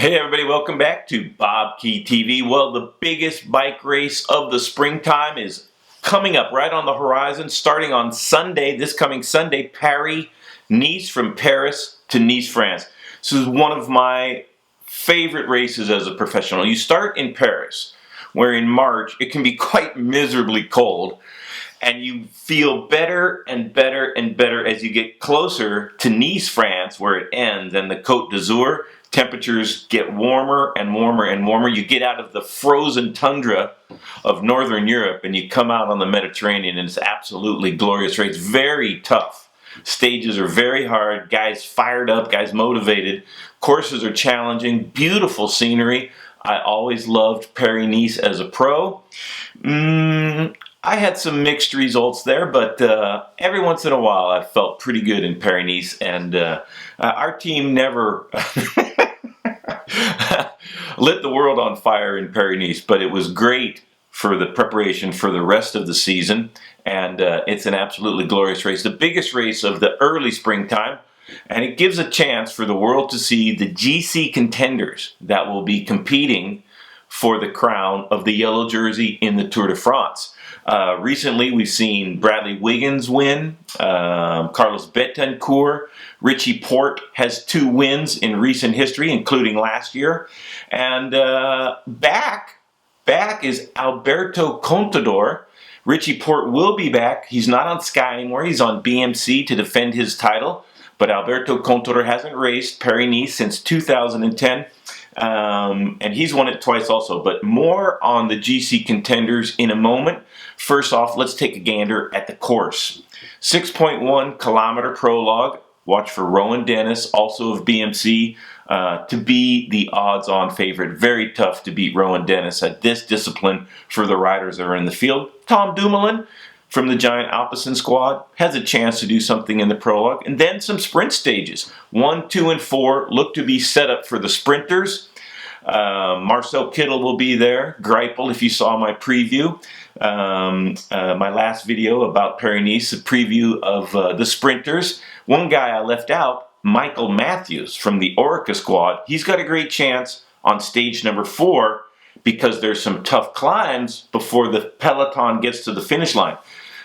Hey everybody, welcome back to BobkeTV. Well, the biggest bike race of the springtime is coming up right on the horizon, starting on Sunday, this coming Sunday, Paris-Nice, from Paris to Nice, France. This is one of my favorite races as a professional. You start in Paris, where in March it can be quite miserably cold, and you feel better and better and better as you get closer to Nice, France, where it ends, and the Côte d'Azur. Temperatures get warmer and warmer and warmer. You get out of the frozen tundra of Northern Europe and you come out on the Mediterranean, and it's absolutely glorious race. Very tough. Stages are very hard. Guys fired up, guys motivated. Courses are challenging. Beautiful scenery. I always loved Paris-Nice as a pro. I had some mixed results there, but every once in a while I felt pretty good in Paris-Nice, and our team never lit the world on fire in Paris-Nice, but it was great for the preparation for the rest of the season, and it's an absolutely glorious race, the biggest race of the early springtime, and it gives a chance for the world to see the GC contenders that will be competing for the crown of the yellow jersey in the Tour de France. Recently, we've seen Bradley Wiggins win, Carlos Betancourt, Richie Porte has 2 wins in recent history, including last year. And back is Alberto Contador. Richie Porte will be back. He's not on Sky anymore. He's on BMC to defend his title. But Alberto Contador hasn't raced Paris-Nice since 2010. And he's won it twice also, but more on the GC contenders in a moment. First off, let's take a gander at the course. 6.1 kilometer prologue. Watch for Rowan Dennis, also of BMC, to be the odds-on favorite. Very tough to beat Rowan Dennis at this discipline for the riders that are in the field. Tom Dumoulin from the Giant Alpecin squad has a chance to do something in the prologue. And then some sprint stages. 1, 2, and 4 look to be set up for the sprinters. Marcel Kittel will be there. Greipel, if you saw my preview. My last video about Paris-Nice, a preview of the sprinters. One guy I left out, Michael Matthews from the Orica squad. He's got a great chance on stage number 4 because there's some tough climbs before the peloton gets to the finish line.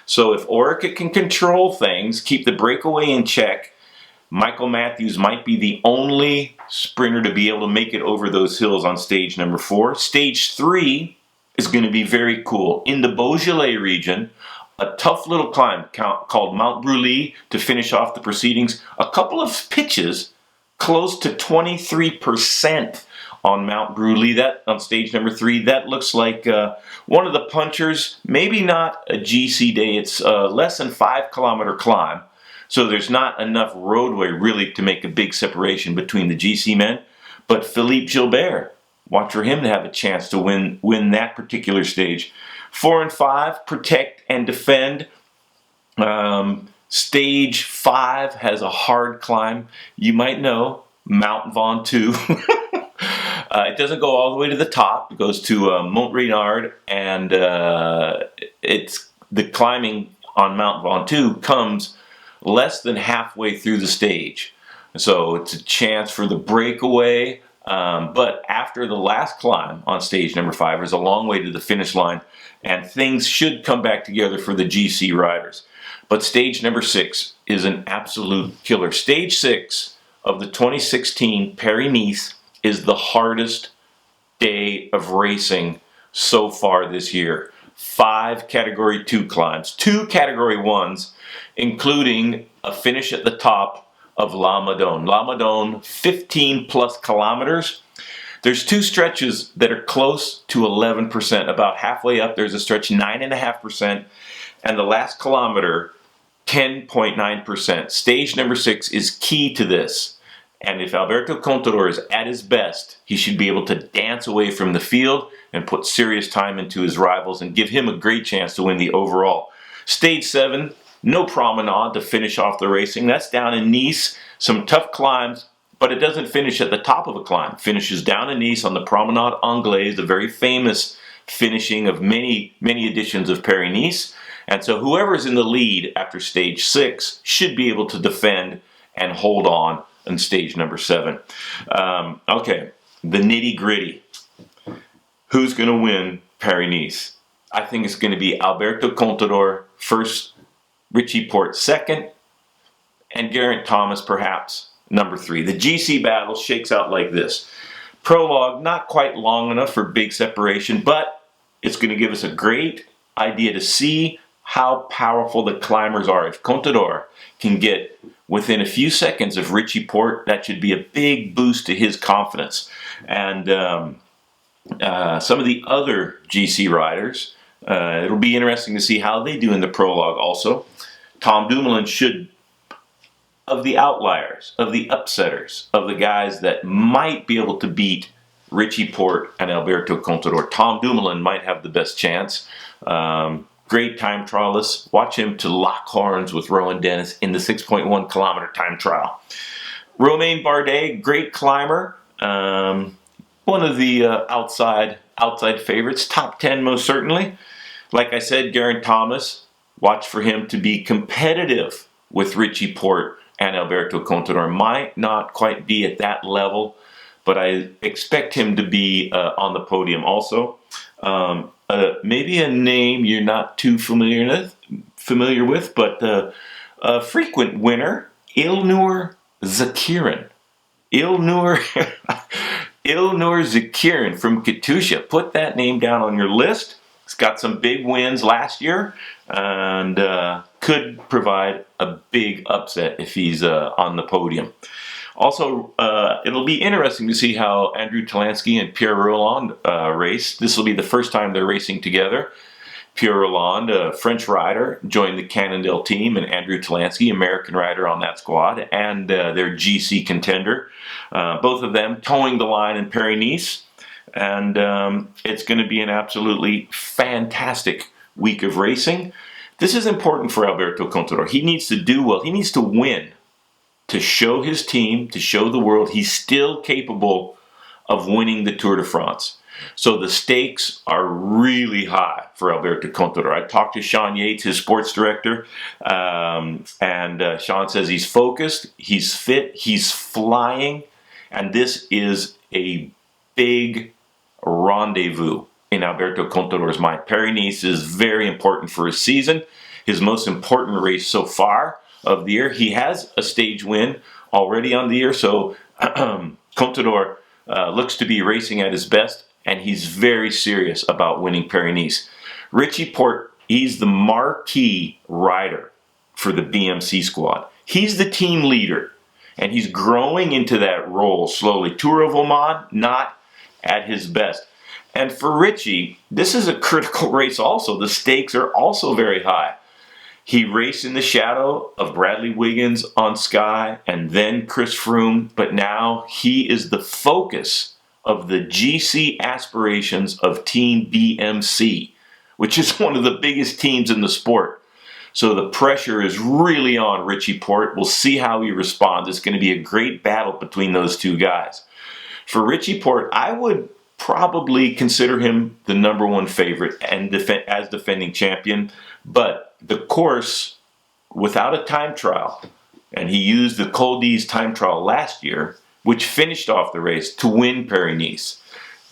So if Orica can control things, keep the breakaway in check, Michael Matthews might be the only sprinter to be able to make it over those hills on stage number 4. Stage 3 is going to be very cool. In the Beaujolais region, a tough little climb called Mount Brulé to finish off the proceedings. A couple of pitches close to 23% on Mount Brulé, that on stage number 3. That looks like one of the punchers, maybe not a GC day. It's less than 5 kilometer climb. So there's not enough roadway really to make a big separation between the GC men. But Philippe Gilbert, watch for him to have a chance to win that particular stage. 4 and 5, protect and defend. Stage 5 has a hard climb. You might know, Mount Ventoux. It doesn't go all the way to the top. It goes to Mont Renard, and it's the climbing on Mount Ventoux comes less than halfway through the stage. So it's a chance for the breakaway, but after the last climb on stage number 5, there's a long way to the finish line, and things should come back together for the GC riders. But stage number 6 is an absolute killer. Stage 6 of the 2016 Paris-Nice is the hardest day of racing so far this year. 5 Category 2 climbs, 2 Category 1s, including a finish at the top of La Madone. La Madone, 15 plus kilometers. There's 2 stretches that are close to 11%. About halfway up, there's a stretch 9.5%, and the last kilometer, 10.9%. Stage number 6 is key to this. And if Alberto Contador is at his best, he should be able to dance away from the field and put serious time into his rivals and give him a great chance to win the overall. Stage 7, no promenade to finish off the racing. That's down in Nice. Some tough climbs, but it doesn't finish at the top of a climb. Finishes down in Nice on the Promenade Anglaise, the very famous finishing of many editions of Paris-Nice. And so whoever's in the lead after stage 6 should be able to defend and hold on in stage number 7. Okay, the nitty-gritty. Who's going to win Paris-Nice? I think it's going to be Alberto Contador first, Richie Porte second, and Geraint Thomas perhaps number 3. The GC battle shakes out like this. Prologue, not quite long enough for big separation, but it's going to give us a great idea to see how powerful the climbers are. If Contador can get within a few seconds of Richie Porte, that should be a big boost to his confidence. And some of the other GC riders, it'll be interesting to see how they do in the prologue also. Tom Dumoulin should, of the outliers, of the upsetters, of the guys that might be able to beat Richie Porte and Alberto Contador, Tom Dumoulin might have the best chance. Great time trialist. Watch him to lock horns with Rowan Dennis in the 6.1 kilometer time trial. Romain Bardet, great climber. One of the outside favorites, top 10 most certainly. Like I said, Geraint Thomas, watch for him to be competitive with Richie Porte and Alberto Contador. Might not quite be at that level, but I expect him to be on the podium also. Maybe a name you're not too familiar with, but a frequent winner, Ilnur Zakarin. Ilnur Zakarin from Katusha. Put that name down on your list. He's got some big wins last year and could provide a big upset if he's on the podium. Also, it'll be interesting to see how Andrew Talansky and Pierre Rolland race. This will be the first time they're racing together. Pierre Rolland, a French rider, joined the Cannondale team, and Andrew Talansky, American rider on that squad, and their GC contender. Both of them towing the line in Paris-Nice, and it's going to be an absolutely fantastic week of racing. This is important for Alberto Contador. He needs to do well. He needs to win to show his team, to show the world he's still capable of winning the Tour de France. So the stakes are really high for Alberto Contador. I talked to Sean Yates, his sports director, and Sean says he's focused, he's fit, he's flying, and this is a big rendezvous in Alberto Contador's mind. Paris-Nice is very important for his season, his most important race so far of the year. He has a stage win already on the year, so Contador looks to be racing at his best, and he's very serious about winning Paris-Nice. Richie Porte, he's the marquee rider for the BMC squad. He's the team leader, and he's growing into that role slowly. Tour of Oman, not at his best. And for Richie, this is a critical race also. The stakes are also very high. He raced in the shadow of Bradley Wiggins on Sky and then Chris Froome, but now he is the focus of the GC aspirations of Team BMC, which is one of the biggest teams in the sport. So the pressure is really on Richie Porte. We'll see how he responds. It's going to be a great battle between those two guys. For Richie Porte, I would probably consider him the #1 favorite and as defending champion, but the course, without a time trial, and he used the Col d'Ise time trial last year, which finished off the race to win Paris-Nice.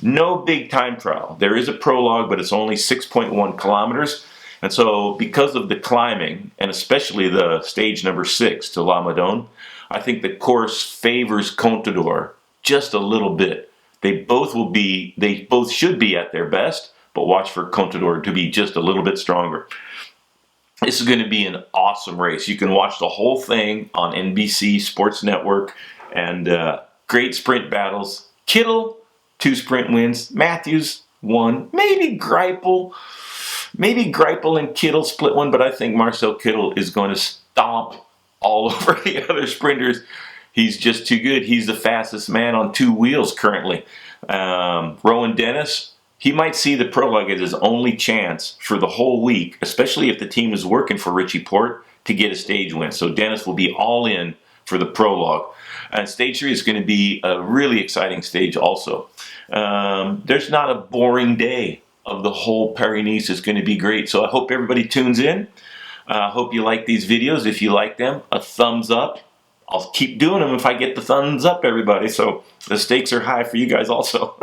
No big time trial. There is a prologue, but it's only 6.1 kilometers. And so because of the climbing, and especially the stage number 6 to La Madone, I think the course favors Contador just a little bit. They both should be at their best, but watch for Contador to be just a little bit stronger. This is going to be an awesome race. You can watch the whole thing on NBC Sports Network, and great sprint battles. Kittel, 2 sprint wins. Matthews, 1. Maybe Greipel and Kittel split one, but I think Marcel Kittel is going to stomp all over the other sprinters. He's just too good. He's the fastest man on 2 wheels currently. Rowan Dennis, he might see the prologue as his only chance for the whole week, especially if the team is working for Richie Porte to get a stage win. So Dennis will be all in for the prologue. And stage 3 is going to be a really exciting stage also. There's not a boring day of the whole Paris-Nice. Is going to be great. So I hope everybody tunes in. I hope you like these videos. If you like them, a thumbs up. I'll keep doing them if I get the thumbs up, everybody. So the stakes are high for you guys also.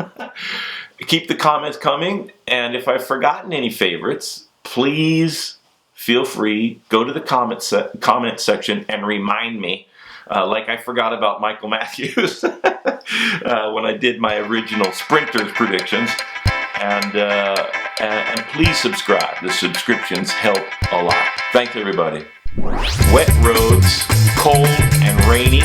Keep the comments coming, and if I've forgotten any favorites, please feel free, go to the comment section and remind me, like I forgot about Michael Matthews when I did my original sprinters predictions. And please subscribe. The subscriptions help a lot. Thanks, everybody. Wet roads, cold and rainy.